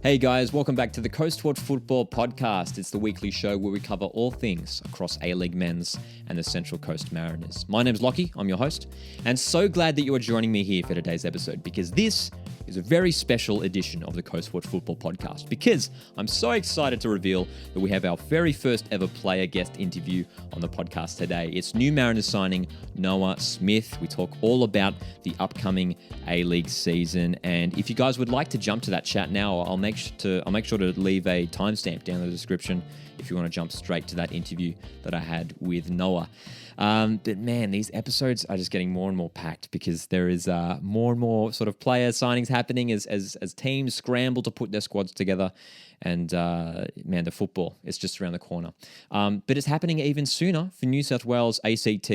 Hey guys, welcome back to the Coastwatch Football Podcast. It's the weekly show where we cover all things across A-League men's and the Central Coast Mariners. My name's Lockie, I'm your host, and so glad that you are joining me here for today's episode because this is a very special edition of the Coastwatch Football Podcast because I'm so excited to reveal that we have our very first ever player guest interview on the podcast today. It's new Mariners signing Noah Smith. We talk all about the upcoming A-League season, and if you guys would like to jump to that chat now, I'll make sure to leave a timestamp down in the description if you want to jump straight to that interview that I had with Noah. But man, these episodes are just getting more and more packed because there is more and more sort of player signings happening as teams scramble to put their squads together. And man, the football is just around the corner. But it's happening even sooner for New South Wales, ACT,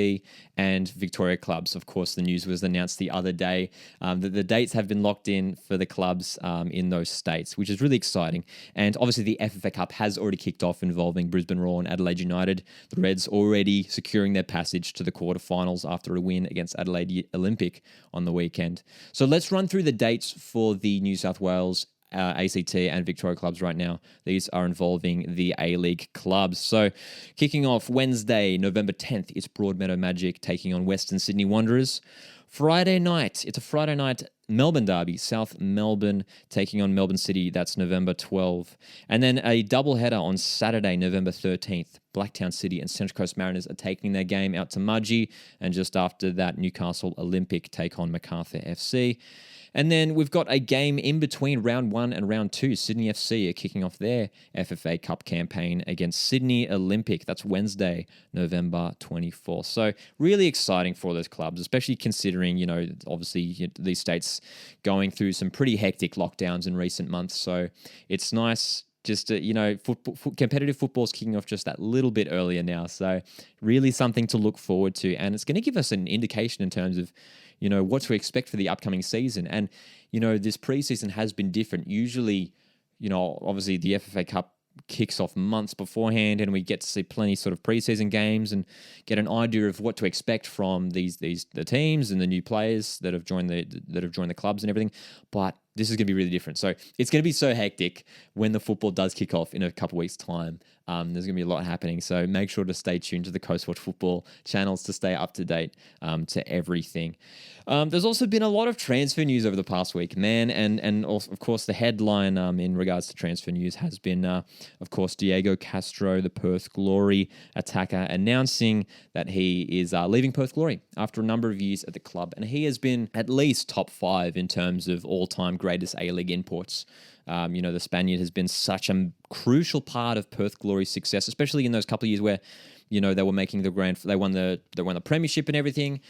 and Victoria clubs. Of course, the news was announced the other day that the dates have been locked in for the clubs in those states, which is really exciting. And obviously, the FFA Cup has already kicked off involving Brisbane Roar and Adelaide United. The Reds already securing their passage to the quarterfinals after a win against Adelaide Olympic on the weekend. So let's run through the dates for the New South Wales ACT and Victoria clubs right now. These are involving the A-League clubs. So kicking off Wednesday, November 10th, it's Broadmeadow Magic taking on Western Sydney Wanderers. Friday night, it's a Friday night Melbourne derby, South Melbourne taking on Melbourne City. That's November 12th. And then a doubleheader on Saturday, November 13th. Blacktown City and Central Coast Mariners are taking their game out to Mudgee. And just after that, Newcastle Olympic take on Macarthur FC. And then we've got a game in between round 1 and round 2. Sydney FC are kicking off their FFA Cup campaign against Sydney Olympic. That's Wednesday, November 24th. So really exciting for those clubs, especially considering, obviously these states going through some pretty hectic lockdowns in recent months. So it's nice just to, competitive football's kicking off just that little bit earlier now. So really something to look forward to. And it's going to give us an indication in terms of, what to expect for the upcoming season. And, this preseason has been different. Usually, obviously the FFA Cup kicks off months beforehand and we get to see plenty sort of preseason games and get an idea of what to expect from the teams and the new players that have joined the clubs and everything. But this is going to be really different. So it's going to be so hectic when the football does kick off in a couple of weeks' time. There's going to be a lot happening. So make sure to stay tuned to the Coastwatch Football channels to stay up to date to everything. There's also been a lot of transfer news over the past week, man. And also, of course, the headline in regards to transfer news has been, of course, Diego Castro, the Perth Glory attacker, announcing that he is leaving Perth Glory after a number of years at the club. And he has been at least top 5 in terms of all-time greatest A-League imports. The Spaniard has been such a crucial part of Perth Glory's success, especially in those couple of years where, they were making they won the premiership and everything.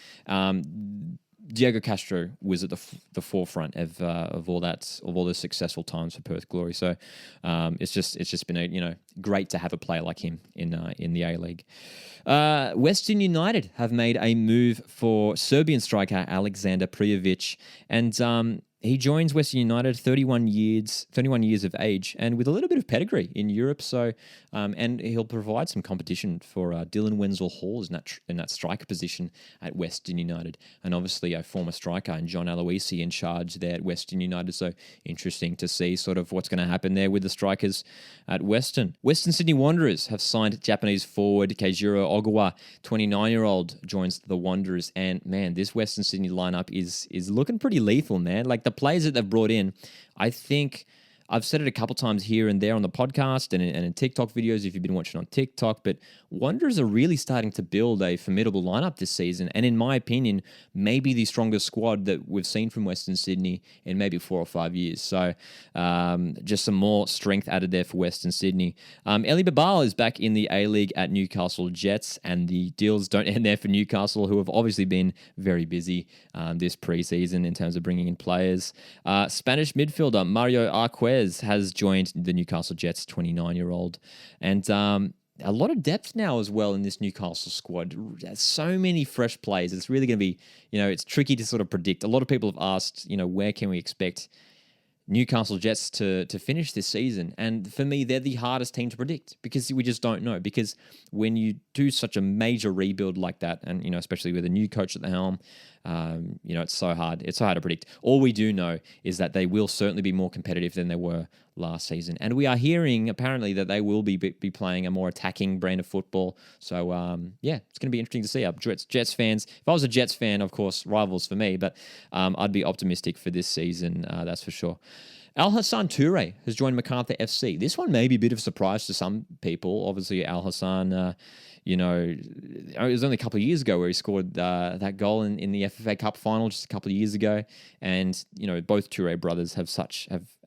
Diego Castro was at the forefront of all the successful times for Perth Glory. So it's just been great to have a player like him in the A-League. Western United have made a move for Serbian striker Alexander Prijovic, and he joins Western United, 31 years of age, and with a little bit of pedigree in Europe. So, and he'll provide some competition for Dylan Wenzel-Hall in that striker position at Western United, and obviously a former striker and John Aloisi in charge there at Western United. So interesting to see sort of what's going to happen there with the strikers at Western. Western Sydney Wanderers have signed Japanese forward Keijiro Ogawa, 29-year-old, joins the Wanderers, and man, this Western Sydney lineup is looking pretty lethal, man. Like the players that they've brought in, I think I've said it a couple times here and there on the podcast and in TikTok videos if you've been watching on TikTok, but Wanderers are really starting to build a formidable lineup this season. And in my opinion, maybe the strongest squad that we've seen from Western Sydney in maybe 4 or 5 years. So just some more strength added there for Western Sydney. Eli Babal is back in the A-League at Newcastle Jets, and the deals don't end there for Newcastle, who have obviously been very busy this preseason in terms of bringing in players. Spanish midfielder Mario Arquez has joined the Newcastle Jets, 29-year-old. And a lot of depth now as well in this Newcastle squad. There's so many fresh players. It's really going to be, it's tricky to sort of predict. A lot of people have asked, where can we expect Newcastle Jets to finish this season? And for me, they're the hardest team to predict because we just don't know. Because when you do such a major rebuild like that, and especially with a new coach at the helm, It's so hard. It's so hard to predict. All we do know is that they will certainly be more competitive than they were last season. And we are hearing apparently that they will be playing a more attacking brand of football. So, it's going to be interesting to see. Jets fans, if I was a Jets fan, of course, rivals for me, but I'd be optimistic for this season, that's for sure. Al Hassan Toure has joined Macarthur FC. This one may be a bit of a surprise to some people. Obviously, Al Hassan, it was only a couple of years ago where he scored that goal in the FFA Cup final just a couple of years ago. And, both Toure brothers have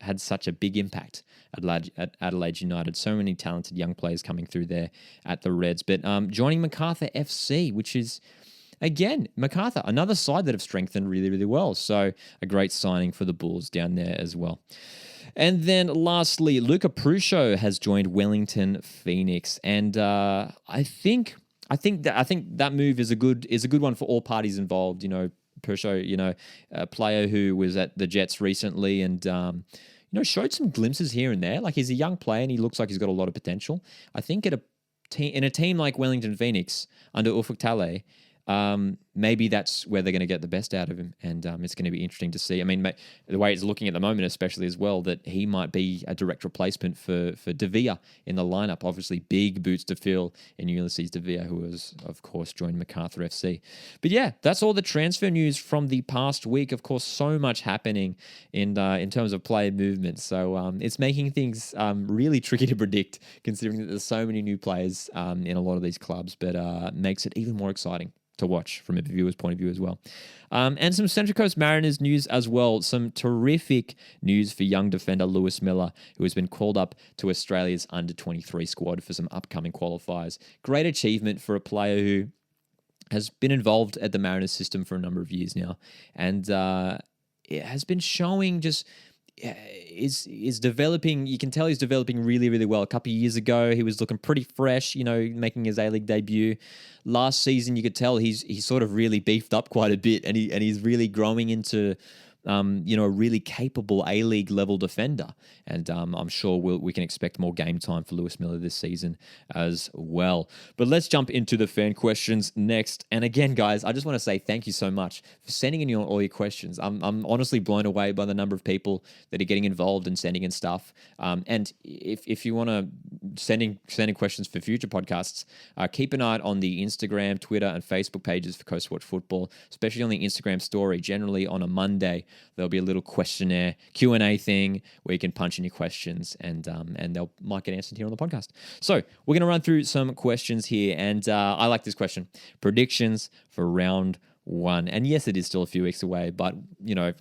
had such a big impact at Adelaide United. So many talented young players coming through there at the Reds. But joining Macarthur FC, which is... Again, Macarthur, another side that have strengthened really, really well. So a great signing for the Bulls down there as well. And then lastly, Luca Pruscio has joined Wellington Phoenix. And I think that move is a good one for all parties involved. Pruscio, a player who was at the Jets recently and showed some glimpses here and there. Like, he's a young player and he looks like he's got a lot of potential. I think in a team like Wellington Phoenix under Ufuk Talay, maybe that's where they're going to get the best out of him, and it's going to be interesting to see. I mean, the way it's looking at the moment, especially as well, that he might be a direct replacement for De Villa in the lineup. Obviously, big boots to fill in Ulysses De Villa, who has, of course, joined Macarthur FC. But yeah, that's all the transfer news from the past week. Of course, so much happening in terms of player movement, so it's making things really tricky to predict, considering that there's so many new players in a lot of these clubs, but makes it even more exciting to watch from a viewer's point of view as well. And some Central Coast Mariners news as well. Some terrific news for young defender Lewis Miller, who has been called up to Australia's under-23 squad for some upcoming qualifiers. Great achievement for a player who has been involved at the Mariners system for a number of years now. And it has been showing just... is developing. You can tell he's developing really, really well. A couple of years ago, he was looking pretty fresh, making his A-League debut. Last season, you could tell he's sort of really beefed up quite a bit, and he's really growing into a really capable A-League level defender. And I'm sure we can expect more game time for Lewis Miller this season as well. But let's jump into the fan questions next. And again, guys, I just want to say thank you so much for sending in all your questions. I'm honestly blown away by the number of people that are getting involved and sending in stuff. And if you want to send in questions for future podcasts, keep an eye on the Instagram, Twitter, and Facebook pages for Coast Watch Football, especially on the Instagram story. Generally on a Monday, there'll be a little questionnaire, Q&A thing where you can punch in your questions and they'll might get answered here on the podcast. So we're going to run through some questions here, and I like this question. Predictions for round one. And yes, it is still a few weeks away, but,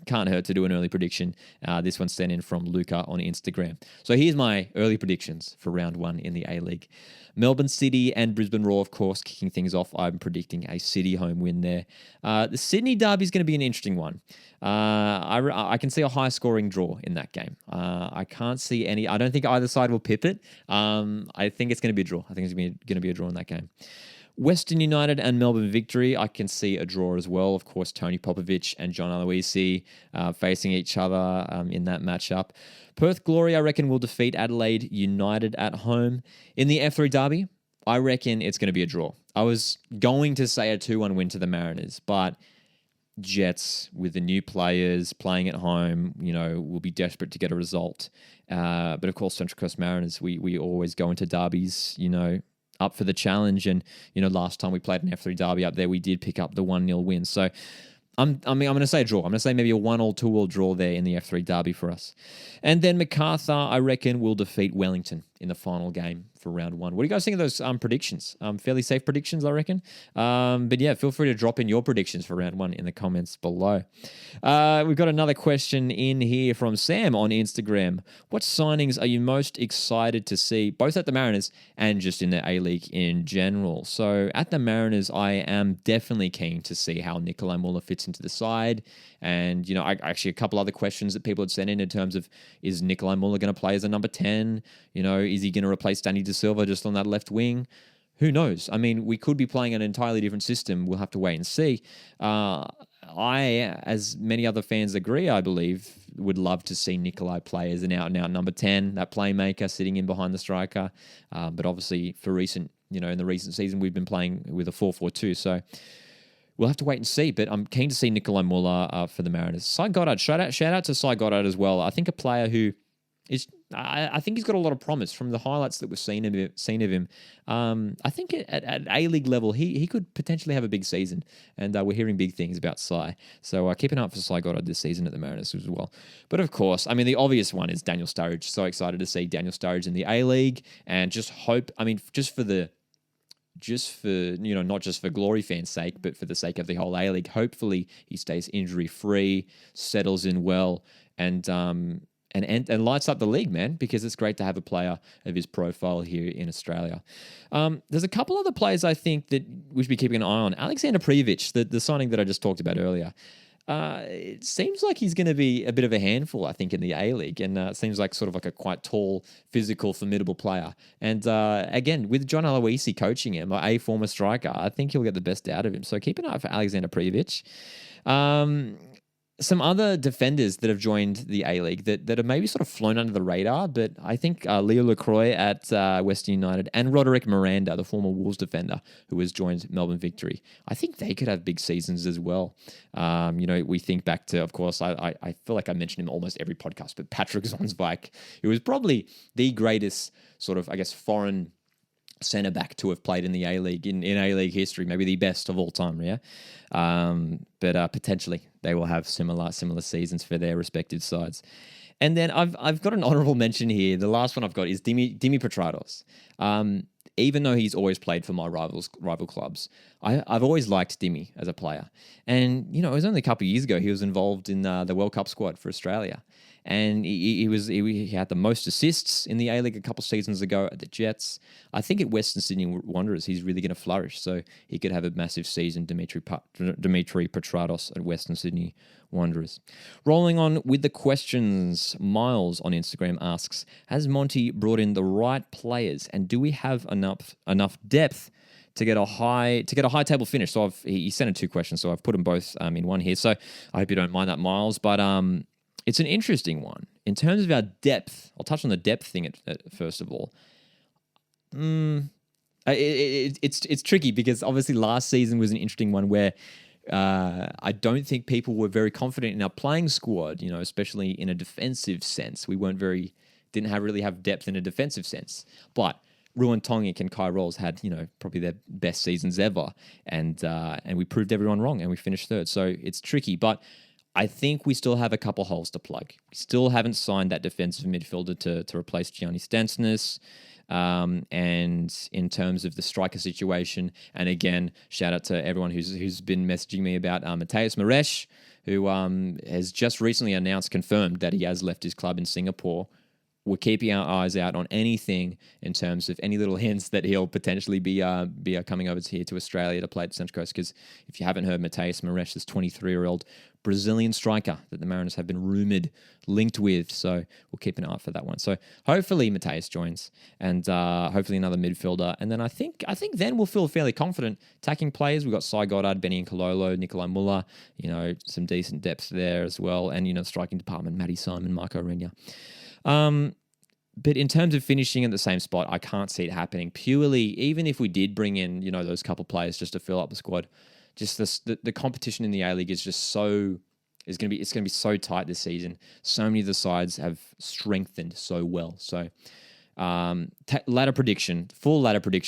can't hurt to do an early prediction. This one's sent in from Luca on Instagram. So here's my early predictions for round one in the A-League. Melbourne City and Brisbane Roar, of course, kicking things off. I'm predicting a City home win there. The Sydney Derby is going to be an interesting one. I can see a high-scoring draw in that game. I can't see any... I don't think either side will pip it. I think it's going to be a draw. I think it's going to be a draw in that game. Western United and Melbourne Victory, I can see a draw as well. Of course, Tony Popovic and John Aloisi facing each other in that matchup. Perth Glory, I reckon, will defeat Adelaide United at home. In the F3 Derby, I reckon it's going to be a draw. I was going to say a 2-1 win to the Mariners, but Jets, with the new players playing at home, will be desperate to get a result. But of course, Central Coast Mariners, we always go into derbies, up for the challenge. And, last time we played an F3 Derby up there, we did pick up the 1-0 win. So I'm going to say a draw. I'm going to say maybe a 1-2 2-1 draw there in the F3 Derby for us. And then Macarthur, I reckon, will defeat Wellington in the final game for round one. What do you guys think of those predictions? Fairly safe predictions, I reckon. But yeah, feel free to drop in your predictions for round one in the comments below. We've got another question in here from Sam on Instagram. What signings are you most excited to see, both at the Mariners and just in the A-League in general? So at the Mariners, I am definitely keen to see how Nikolai Muller fits into the side. And, actually a couple other questions that people had sent in terms of, is Nikolai Muller going to play as a number 10? Is he going to replace Danny De Silva just on that left wing? Who knows? I mean, we could be playing an entirely different system. We'll have to wait and see. I, as many other fans agree, I believe, would love to see Nikolai play as an out-and-out number 10, that playmaker sitting in behind the striker. But obviously, in the recent season, we've been playing with a 4-4-2. So we'll have to wait and see. But I'm keen to see Nikolai Muller for the Mariners. Cy Goddard, shout out to Cy Goddard as well. I think a player who is, I think he's got a lot of promise from the highlights that we've seen of him. I think at A-League level, he could potentially have a big season, and we're hearing big things about Cy. So keep an eye out for Cy Goddard this season at the Mariners as well. But of course, I mean, the obvious one is Daniel Sturridge. So excited to see Daniel Sturridge in the A-League, and just hope, I mean, just for, not just for Glory fans' sake, but for the sake of the whole A-League, hopefully he stays injury-free, settles in well, and lights up the league, man, because it's great to have a player of his profile here in Australia. There's a couple other players I think that we should be keeping an eye on. Alexander Prijovic, the signing that I just talked about earlier. It seems like he's going to be a bit of a handful, I think, in the A-League, and it seems like sort of like a quite tall, physical, formidable player. And again, with John Aloisi coaching him, a former striker, I think he'll get the best out of him. So keep an eye for Alexander Prijovic. Some other defenders that have joined the A-League that have maybe sort of flown under the radar, but I think Leo Lacroix at Western United and Roderick Miranda, the former Wolves defender who has joined Melbourne Victory, I think they could have big seasons as well. We think back to, of course, I feel like I mentioned him almost every podcast, but Patrick Zonsvijk, who was probably the greatest sort of, I guess, foreign centre back to have played in the A-League, in A-League history, maybe the best of all time, yeah? But potentially they will have similar seasons for their respective sides. And then I've got an honourable mention here. The last one I've got is Dimi Petratos. Even though he's always played for my rival clubs, I've always liked Dimi as a player. And, it was only a couple of years ago he was involved in the World Cup squad for Australia. And he had the most assists in the A-League a couple of seasons ago at the Jets. I think at Western Sydney Wanderers, he's really going to flourish. So he could have a massive season, Dimitri Petratos at Western Sydney Wanderers. Rolling on with the questions, Miles on Instagram asks, has Monty brought in the right players, and do we have enough depth to get a high table finish? So he sent in two questions, so I've put them both in one here. So I hope you don't mind that, Miles. But it's an interesting one. In terms of our depth, I'll touch on the depth thing first of all. It's tricky because obviously last season was an interesting one where I don't think people were very confident in our playing squad, especially in a defensive sense. We didn't really have depth in a defensive sense. But Ruan Tongic and Kai Rolls had, probably their best seasons ever. And we proved everyone wrong and we finished third. So it's tricky. But I think we still have a couple holes to plug. We still haven't signed that defensive midfielder to replace Gianni Stansness. And in terms of the striker situation, and again, shout out to everyone who's been messaging me about Mateus Maresh, who has just recently confirmed that he has left his club in Singapore. We're keeping our eyes out on anything in terms of any little hints that he'll potentially be coming over here to Australia to play at Central Coast. Because if you haven't heard, Mateus Maresh, this 23-year-old Brazilian striker that the Mariners have been rumoured linked with. So we'll keep an eye out for that one. So hopefully Mateus joins, and hopefully another midfielder. And then I think then we'll feel fairly confident attacking players. We've got Cy Goddard, Benny Nkololo, Nikolai Muller, some decent depth there as well. And, striking department, Matty Simon, Marco Renia. But in terms of finishing at the same spot, I can't see it happening purely, even if we did bring in, those couple players just to fill up the squad. Just the competition in the A-League is just it's going to be so tight this season. So many of the sides have strengthened so well. So full ladder prediction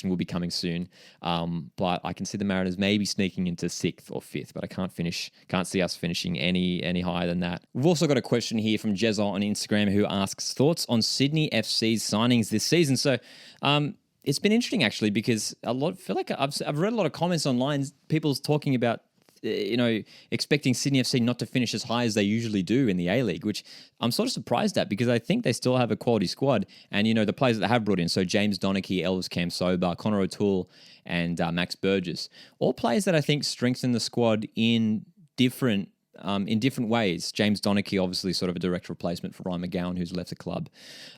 will be coming soon. But I can see the Mariners maybe sneaking into 6th or 5th, but I can't see us finishing any higher than that. We've also got a question here from Jezza on Instagram who asks thoughts on Sydney FC's signings this season. So, it's been interesting actually because feel like I've read a lot of comments online, people's talking about expecting Sydney FC not to finish as high as they usually do in the A-League, which I'm sort of surprised at because I think they still have a quality squad. And, the players that they have brought in, so James Donachie, Elvis Kamsoba, Connor O'Toole, and Max Burgess, all players that I think strengthen the squad in different ways. James Donachie, obviously sort of a direct replacement for Ryan McGowan, who's left the club.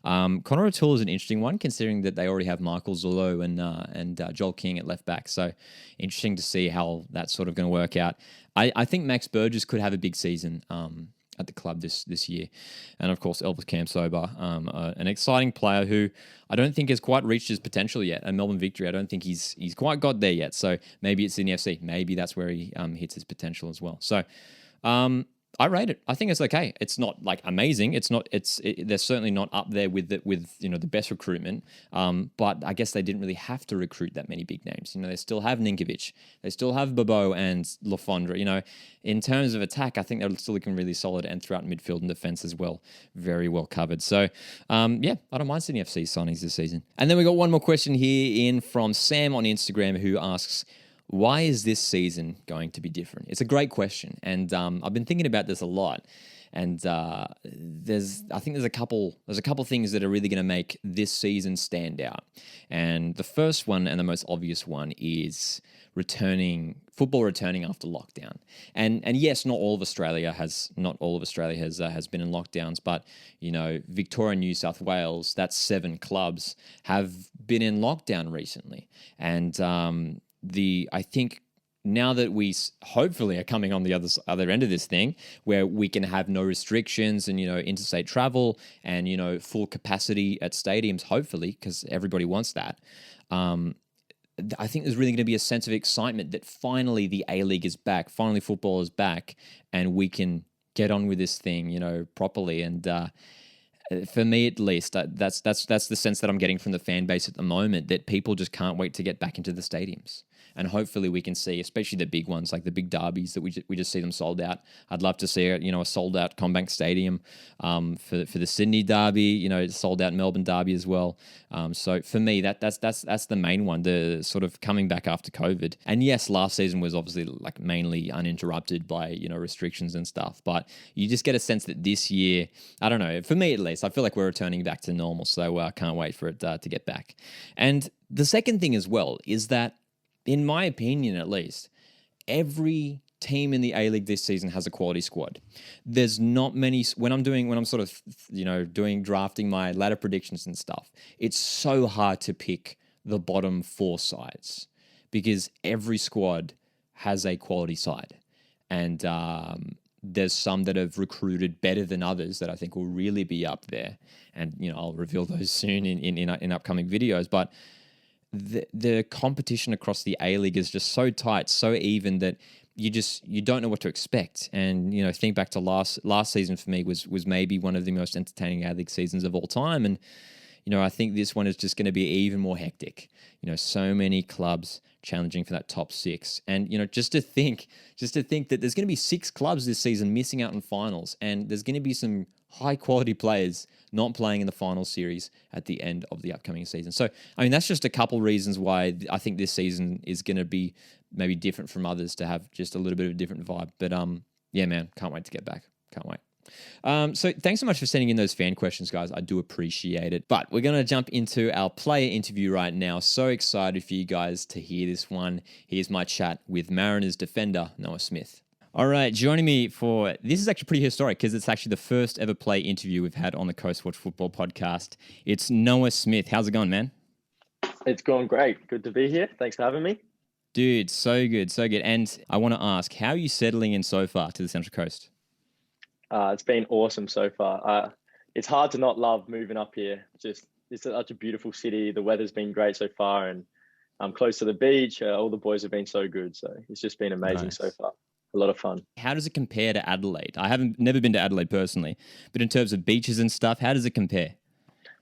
Connor O'Toole is an interesting one, considering that they already have Michael Zullo and Joel King at left back. So interesting to see how that's sort of going to work out. I think Max Burgess could have a big season at the club this year. And of course, Elvis Kamsoba, an exciting player who I don't think has quite reached his potential yet. And Melbourne Victory, I don't think he's quite got there yet. So maybe it's in the FC. Maybe that's where he hits his potential as well. So I rate it. I think it's okay. It's not like amazing. They're certainly not up there with the best recruitment. But I guess they didn't really have to recruit that many big names. They still have Ninkovic, they still have Bobo and Lafondra. In terms of attack, I think they're still looking really solid, and throughout midfield and defense as well, very well covered. So I don't mind Sydney FC signings this season. And then we got one more question here in from Sam on Instagram, who asks, why is this season going to be different? It's a great question, and I've been thinking about this a lot. And there's a couple things that are really going to make this season stand out. And the first one, and the most obvious one, is football returning after lockdown. And yes, not all of Australia has been in lockdowns, but Victoria and New South Wales, that's 7 clubs, have been in lockdown recently, and I think now that we hopefully are coming on the other end of this thing, where we can have no restrictions and interstate travel and full capacity at stadiums, hopefully, because everybody wants that. I think there's really going to be a sense of excitement that finally the A-League is back, finally football is back, and we can get on with this thing, properly. And for me, at least, that's the sense that I'm getting from the fan base at the moment, that people just can't wait to get back into the stadiums. And hopefully we can see, especially the big ones, like the big derbies, that we just see them sold out. I'd love to see a sold out CommBank Stadium for the Sydney derby, sold out Melbourne derby as well. So for me, that's the main one, the sort of coming back after COVID. And yes, last season was obviously like mainly uninterrupted by restrictions and stuff. But you just get a sense that this year, I don't know, for me at least, I feel like we're returning back to normal. So I can't wait for it to get back. And the second thing as well is that, in my opinion, at least, every team in the A-League this season has a quality squad. There's not many, when I'm sort of, drafting my ladder predictions and stuff, it's so hard to pick the bottom 4 sides because every squad has a quality side. And there's some that have recruited better than others that I think will really be up there. And, I'll reveal those soon in upcoming videos. But the competition across the A-League is just so tight, so even, that you don't know what to expect. And think back to last season for me was maybe one of the most entertaining A-League seasons of all time. And I think this one is just going to be even more hectic. So many clubs challenging for that top 6, and just to think that there's going to be 6 clubs this season missing out on finals, and there's going to be some high quality players not playing in the final series at the end of the upcoming season. So, that's just a couple reasons why I think this season is going to be maybe different from others, to have just a little bit of a different vibe. But yeah, man, can't wait to get back. Can't wait. So thanks so much for sending in those fan questions, guys. I do appreciate it. But we're going to jump into our player interview right now. So excited for you guys to hear this one. Here's my chat with Mariners defender Noah Smith. All right, joining me for, this is actually pretty historic because it's actually the first ever play interview we've had on the Coast Watch Football podcast. It's Noah Smith. How's it going, man? It's going great. Good to be here. Thanks for having me. Dude, so good, so good. And I want to ask, how are you settling in so far to the Central Coast? It's been awesome so far. It's hard to not love moving up here. It's such a beautiful city. The weather's been great so far, and I'm close to the beach. All the boys have been so good. So it's just been amazing so far. A lot of fun. How does it compare to Adelaide? I haven't never been to Adelaide personally, but in terms of beaches and stuff, how does it compare?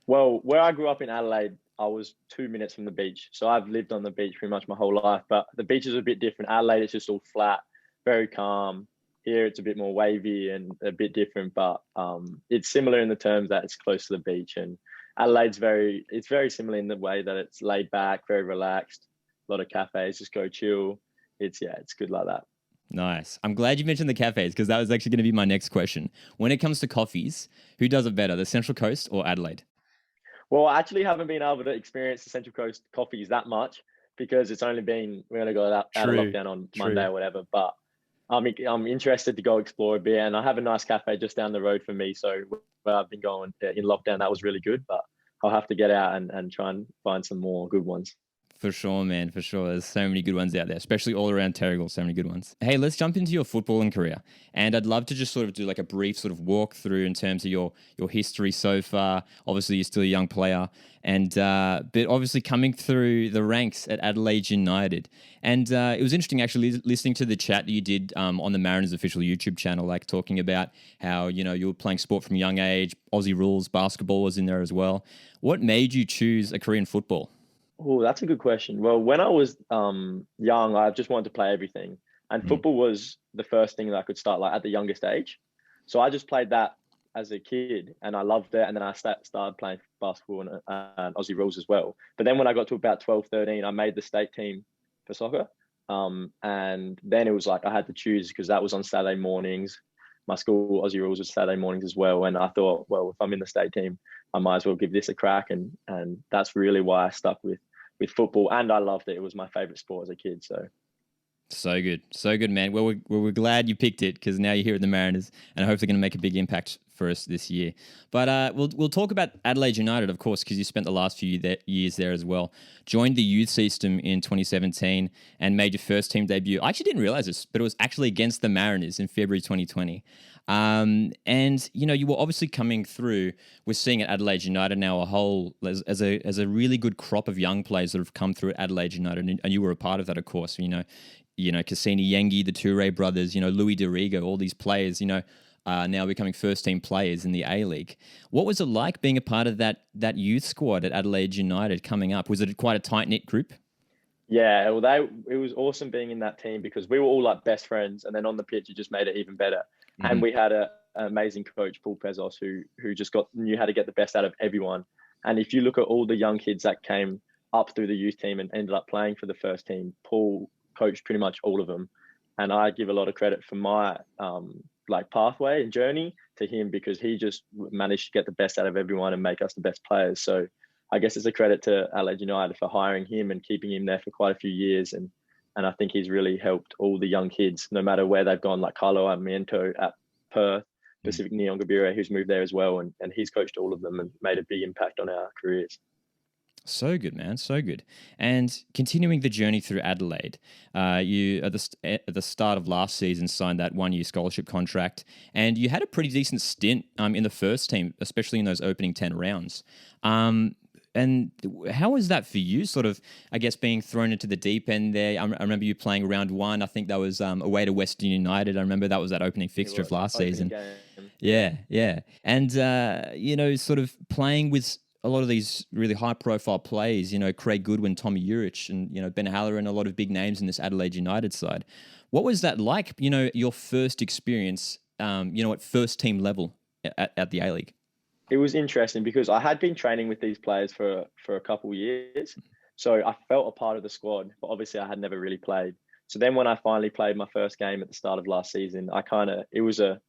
Well, where I grew up in Adelaide, I was 2 minutes from the beach. So I've lived on the beach pretty much my whole life, but the beaches are a bit different. Adelaide is just all flat, very calm. Here it's a bit more wavy and a bit different, but it's similar in the terms that it's close to the beach. And Adelaide's very similar in the way that it's laid back, very relaxed. A lot of cafes, just go chill. It's good like that. Nice. I'm glad you mentioned the cafes, because that was actually going to be my next question. When it comes to coffees, who does it better, the Central Coast or Adelaide? Well, I actually haven't been able to experience the Central Coast coffees that much because we only got out of lockdown on Monday or whatever. But I'm interested to go explore a bit, and I have a nice cafe just down the road from me. So where I've been going in lockdown, that was really good. But I'll have to get out and try and find some more good ones. For sure, man. For sure. There's so many good ones out there, especially all around Terrigal. So many good ones. Hey, let's jump into your footballing career. And I'd love to just sort of do like a brief sort of walkthrough in terms of your history so far. Obviously, you're still a young player. And but obviously coming through the ranks at Adelaide United. And it was interesting actually listening to the chat that you did on the Mariners official YouTube channel, like talking about how, you were playing sport from a young age, Aussie rules, basketball was in there as well. What made you choose a career in football? Oh, that's a good question. Well, when I was young, I just wanted to play everything, and Mm. football was the first thing that I could start like at the youngest age. So I just played that as a kid, and I loved it. And then I started playing basketball and Aussie rules as well. But then when I got to about 12, 13, I made the state team for soccer. And then it was like I had to choose because that was on Saturday mornings. My school Aussie rules was Saturday mornings as well, and I thought, well, if I'm in the state team, I might as well give this a crack, and that's really why I stuck with football, and I loved it. It was my favorite sport as a kid. So good, man. Well, we're glad you picked it because now you're here at the Mariners, and hopefully going to make a big impact for us this year. But we'll talk about Adelaide United, of course, because you spent the last few years there as well. Joined the youth system in 2017 and made your first team debut. I actually didn't realize this, but it was actually against the Mariners in February 2020. And you were obviously coming through. We're seeing at Adelaide United now as a really good crop of young players that have come through at Adelaide United, and you were a part of that, of course. Cassini Yengi, the Toure brothers, Louis Dorigo, all these players, now becoming first team players in the A-League. What was it like being a part of that youth squad at Adelaide United coming up? Was it quite a tight-knit group? Yeah, well, it was awesome being in that team because we were all like best friends, and then on the pitch it just made it even better. Mm-hmm. And we had an amazing coach, Paul Pezos, who just knew how to get the best out of everyone. And if you look at all the young kids that came up through the youth team and ended up playing for the first team, Paul coached pretty much all of them. And I give a lot of credit for my pathway and journey to him because he just managed to get the best out of everyone and make us the best players. So I guess it's a credit to Adelaide United for hiring him and keeping him there for quite a few years. And I think he's really helped all the young kids, no matter where they've gone, like Carlo Armiento at Perth, Pacific Nyongabire, who's moved there as well. And he's coached all of them and made a big impact on our careers. So good, man. So good. And continuing the journey through Adelaide, you at the start of last season signed that 1-year scholarship contract, and you had a pretty decent stint in the first team, especially in those opening 10 rounds. And how was that for you, sort of, I guess, being thrown into the deep end there? I remember you playing round 1. I think that was away to Western United. I remember that was that opening fixture of last season. Game. Yeah. And, sort of playing with a lot of these really high-profile players, Craig Goodwin, Tommy Urich, and, Ben Haller, and a lot of big names in this Adelaide United side. What was that like, your first experience, at first-team level at the A-League? It was interesting because I had been training with these players for a couple of years. So I felt a part of the squad, but obviously I had never really played. So then when I finally played my first game at the start of last season, it was a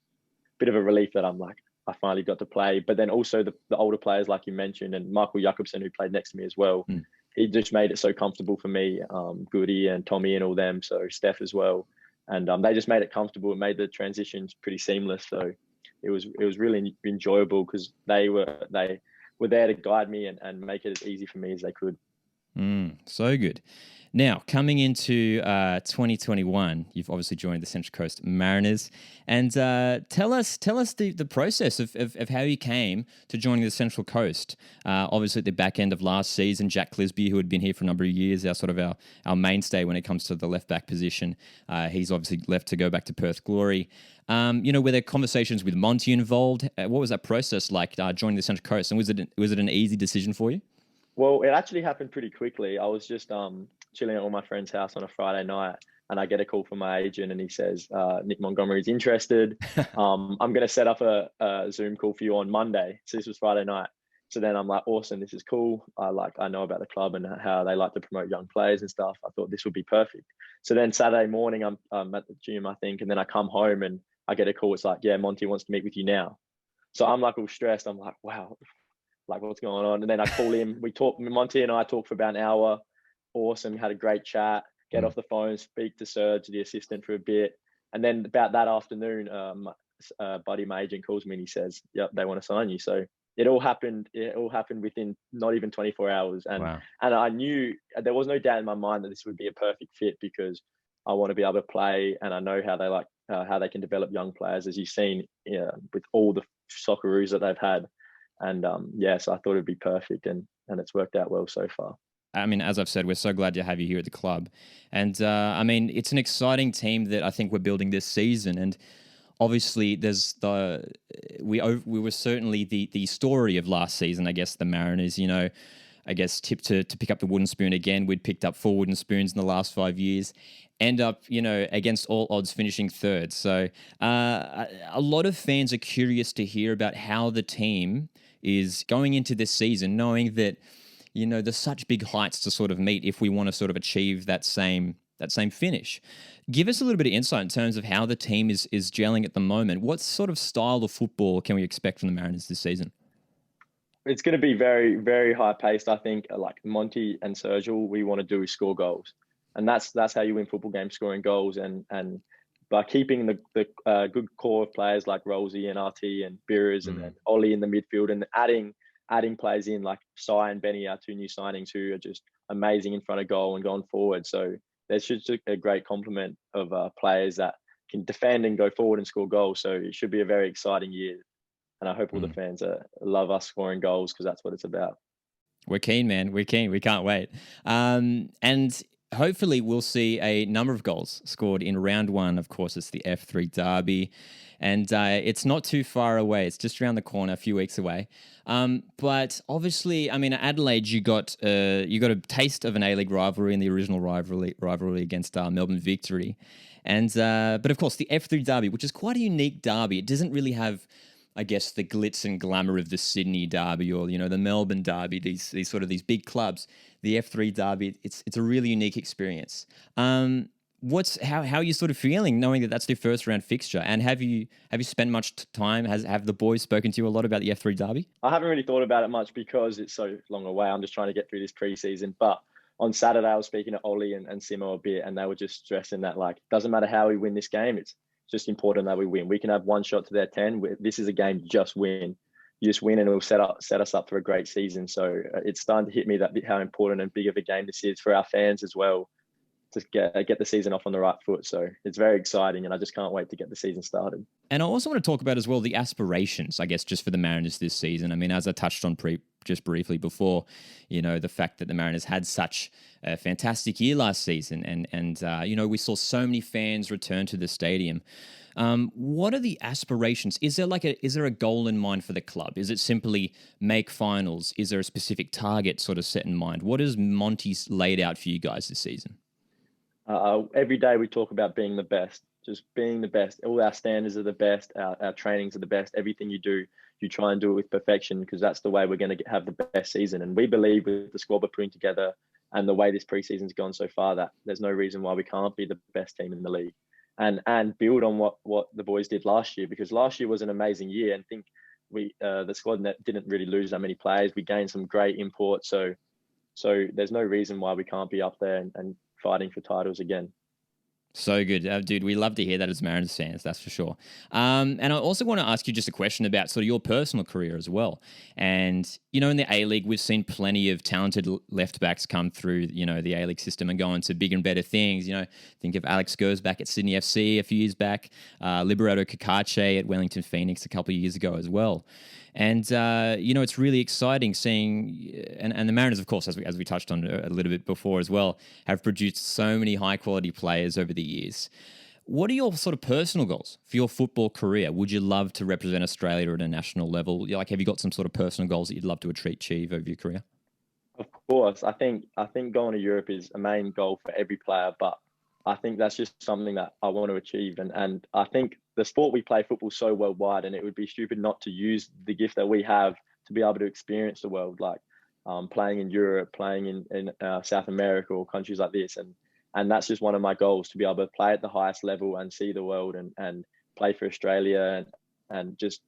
bit of a relief that I'm like, I finally got to play. But then also the older players, like you mentioned, and Michael Jakobsen, who played next to me as well, he just made it so comfortable for me, Goody and Tommy and all them, so Steph as well. And they just made it comfortable. It made the transitions pretty seamless. So it was really enjoyable because they were there to guide me and make it as easy for me as they could. So good. Now, coming into 2021, you've obviously joined the Central Coast Mariners. And tell us the process of how you came to joining the Central Coast. Obviously, at the back end of last season, Jack Clisby, who had been here for a number of years, our mainstay when it comes to the left-back position, he's obviously left to go back to Perth Glory. Were there conversations with Monty involved? What was that process like joining the Central Coast? And was it an easy decision for you? Well, it actually happened pretty quickly. I was just chilling at all my friend's house on a Friday night, and I get a call from my agent, and he says, Nick Montgomery's interested. I'm going to set up a Zoom call for you on Monday. So this was Friday night. So then I'm like, awesome, this is cool. I know about the club and how they like to promote young players and stuff. I thought this would be perfect. So then Saturday morning, I'm at the gym, I think, and then I come home and I get a call. It's like, yeah, Monty wants to meet with you now. So I'm like all stressed. I'm like, wow, like what's going on? And then I call him. Monty and I talked for about an hour. Awesome. Had a great chat. Get off the phone, speak to Serge, the assistant, for a bit. And then about that afternoon, Buddy, my agent, calls me and he says, yep, they want to sign you. So it all happened. It all happened within not even 24 hours, Wow. and I knew there was no doubt in my mind that this would be a perfect fit because I want to be able to play, and I know how they can develop young players, as you've seen with all the Socceroos that they've had, and so I thought it'd be perfect, and it's worked out well so far. I mean, as I've said, we're so glad to have you here at the club. And I mean, it's an exciting team that I think we're building this season. And obviously, we were certainly the story of last season, I guess, the Mariners, I guess, tipped to pick up the wooden spoon again. We'd picked up 4 wooden spoons in the last 5 years. End up, against all odds, finishing third. So a lot of fans are curious to hear about how the team is going into this season, knowing that there's such big heights to sort of meet if we want to sort of achieve that same finish. Give us a little bit of insight in terms of how the team is gelling at the moment. What sort of style of football can we expect from the Mariners this season? It's going to be very, very high paced. I think like Monty and Sergio, we want to do is score goals, and that's how you win football games, scoring goals, and by keeping the good core of players like Rosie and RT and Beerers and then Ollie in the midfield, and adding players in like Sai and Benny, our 2 new signings, who are just amazing in front of goal and going forward. So there's just a great complement of players that can defend and go forward and score goals. So it should be a very exciting year. And I hope all the fans love us scoring goals because that's what it's about. We're keen, man. We're keen. We can't wait. And hopefully we'll see a number of goals scored in round 1. Of course, it's the F3 Derby. And it's not too far away. It's just around the corner, a few weeks away. But obviously, I mean, at Adelaide, you got a taste of an A-League rivalry in the original rivalry against Melbourne Victory. And but of course, the F3 Derby, which is quite a unique derby. It doesn't really have, I guess, the glitz and glamour of the Sydney Derby or the Melbourne Derby. These big clubs. The F3 Derby, it's a really unique experience. How are you sort of feeling knowing that that's their first round fixture? And have you spent much time? Have the boys spoken to you a lot about the F3 Derby? I haven't really thought about it much because it's so long away. I'm just trying to get through this preseason. But on Saturday, I was speaking to Ollie and Simo a bit, and they were just stressing that doesn't matter how we win this game. It's just important that we win. We can have 1 shot to their 10. This is a game, just win. You just win, and it will set us up for a great season. So it's starting to hit me how important and big of a game this is for our fans as well, to get the season off on the right foot. So it's very exciting, and I just can't wait to get the season started. And I also want to talk about as well the aspirations, I guess, just for the Mariners this season. I mean, as I touched on just briefly before, the fact that the Mariners had such a fantastic year last season, and we saw so many fans return to the stadium. What are the aspirations? Is there a goal in mind for the club? Is it simply make finals? Is there a specific target sort of set in mind? What has Monty's laid out for you guys this season? Every day we talk about being the best, just being the best. All our standards are the best. Our trainings are the best. Everything you do, you try and do it with perfection because that's the way we're going to have the best season. And we believe with the squad we're putting together and the way this preseason's gone so far that there's no reason why we can't be the best team in the league and build on what the boys did last year, because last year was an amazing year. And I think the squad didn't really lose that many players. We gained some great imports. So there's no reason why we can't be up there and fighting for titles again. So good. Dude, we love to hear that as Mariners fans, that's for sure. And I also want to ask you just a question about sort of your personal career as well. And, in the A-League, we've seen plenty of talented left backs come through, the A-League system and go on to bigger and better things. Think of Alex Gersbach at Sydney FC a few years back, Liberato Kakache at Wellington Phoenix a couple of years ago as well. And, it's really exciting seeing, and the Mariners, of course, as we touched on a little bit before as well, have produced so many high-quality players over the years. What are your sort of personal goals for your football career? Would you love to represent Australia at a national level? Have you got some sort of personal goals that you'd love to achieve over your career? Of course. I think going to Europe is a main goal for every player, but I think that's just something that I want to achieve. And I think the sport we play, football, so worldwide, and it would be stupid not to use the gift that we have to be able to experience the world, like playing in Europe, playing in South America or countries like this. And that's just one of my goals, to be able to play at the highest level and see the world and play for Australia and just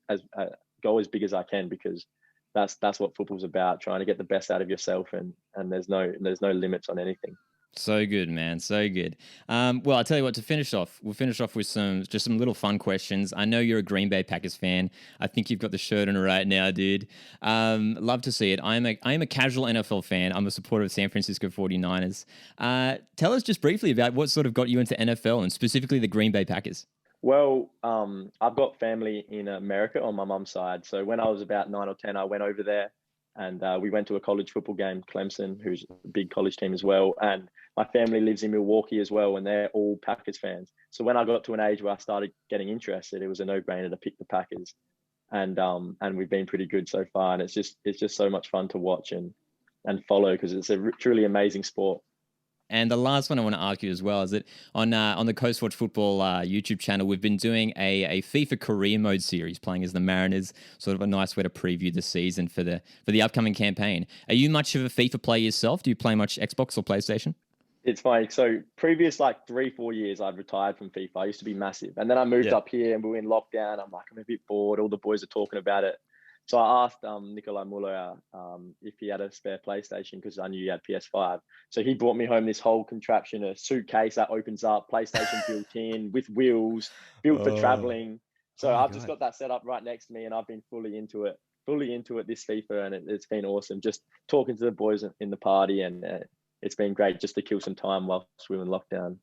go as big as I can, because that's what football's about, trying to get the best out of yourself, and there's no limits on anything. So good, man. So good. Well, I'll tell you what, to finish off, we'll finish off with some little fun questions. I know you're a Green Bay Packers fan. I think you've got the shirt on right now, dude. Love to see it. I am a casual NFL fan. I'm a supporter of San Francisco 49ers. Tell us just briefly about what sort of got you into NFL and specifically the Green Bay Packers. Well, I've got family in America on my mum's side. So when I was about 9 or 10, I went over there and we went to a college football game, Clemson, who's a big college team as well. And my family lives in Milwaukee as well, and they're all Packers fans. So when I got to an age where I started getting interested, it was a no-brainer to pick the Packers. And we've been pretty good so far. And it's just so much fun to watch and follow because it's a truly amazing sport. And the last one I want to ask you as well is that on the Coast Watch Football YouTube channel, we've been doing a FIFA career mode series, playing as the Mariners, sort of a nice way to preview the season for the upcoming campaign. Are you much of a FIFA player yourself? Do you play much Xbox or PlayStation? It's funny. So previous 3-4 years, I'd retired from FIFA. I used to be massive. And then I moved up here and we were in lockdown. I'm a bit bored. All the boys are talking about it. So I asked Nikolai Muller if he had a spare PlayStation because I knew he had PS5. So he brought me home this whole contraption, a suitcase that opens up, PlayStation built in with wheels, built for traveling. So I've just got that set up right next to me and I've been fully into it this FIFA, and it's been awesome. Just talking to the boys in the party, and it's been great just to kill some time whilst we were in lockdown.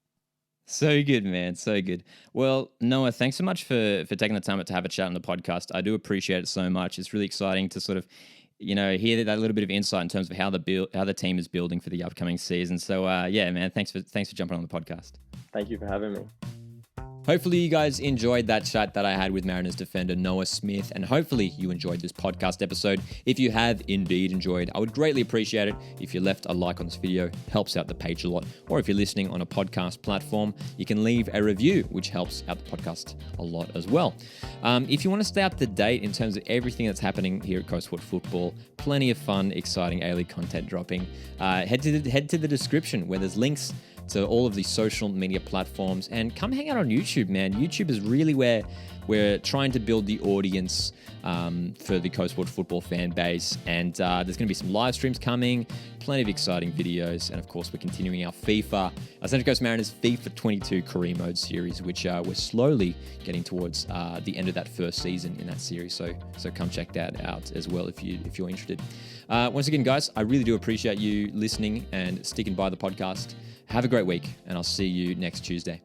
So good, man. So good. Well, Noah, thanks so much for taking the time to have a chat on the podcast. I do appreciate it so much. It's really exciting to sort of, hear that little bit of insight in terms of how the team is building for the upcoming season. So, yeah, man, thanks for jumping on the podcast. Thank you for having me. Hopefully you guys enjoyed that chat that I had with Mariners defender Noah Smith, and hopefully you enjoyed this podcast episode. If you have indeed enjoyed, I would greatly appreciate it if you left a like on this video. It helps out the page a lot. Or if you're listening on a podcast platform, you can leave a review, which helps out the podcast a lot as well. If you want to stay up to date in terms of everything that's happening here at Coast Watch Football, plenty of fun, exciting A-League content dropping. Head to the description where there's links to all of the social media platforms, and come hang out on YouTube, man. YouTube is really where we're trying to build the audience for the Coast Watch Football fan base, and there's going to be some live streams coming, plenty of exciting videos, and of course we're continuing our Central Coast Mariners FIFA 22 career mode series, which we're slowly getting towards the end of that first season in that series. So come check that out as well if you're interested. Once again, guys, I really do appreciate you listening and sticking by the podcast. Have a great week, and I'll see you next Tuesday.